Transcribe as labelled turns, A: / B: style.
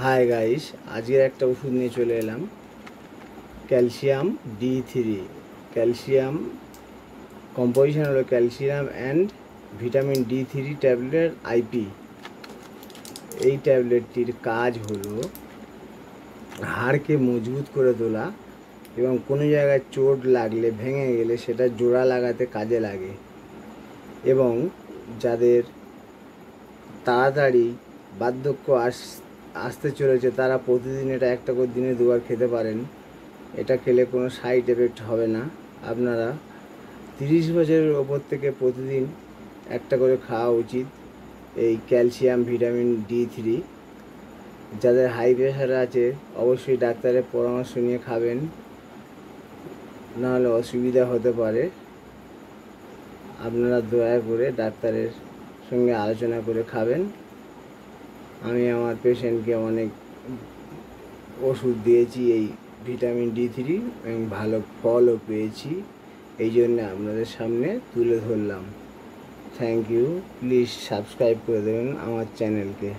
A: Hi guys, আজকের একটা ওষুধ নিয়ে চলে এলাম। Calcium D3। ক্যালসিয়াম কম্পোজিশন হলো calcium and vitamin D3 tablet IP. এই ট্যাবলেটটির কাজ হলো হাড়কে মজবুত করে তোলা এবং কোনো জায়গায় চোট লাগলে ভেঙে গেলে সেটা জোড়া লাগাতে কাজে লাগে। এবং যাদের তাড়াতাড়ি বার্ধক্য আসতে চলেছে তারা প্রতিদিন এটা একটা করে দিনে দুবার খেতে পারেন। এটা খেলে কোনো সাইড এফেক্ট হবে না। আপনারা 30 বছরের ওপর থেকে প্রতিদিন একটা করে খাওয়া উচিত এই ক্যালসিয়াম ভিটামিন D3। যাদের হাই প্রেশার আছে অবশ্যই ডাক্তারের পরামর্শ নিয়ে খাবেন, নাহলে অসুবিধা হতে পারে। আপনারা দয়া করে ডাক্তারের সঙ্গে আলোচনা করে খাবেন। আমি আমার পেশেন্টকে অনেক ওষুধ দিয়েছি এই ভিটামিন D3 এবং ভালো ফলও পেয়েছি, এই জন্য আপনাদের সামনে তুলে ধরলাম। Thank you. প্লিজ সাবস্ক্রাইব করে দেবেন আমার চ্যানেলকে।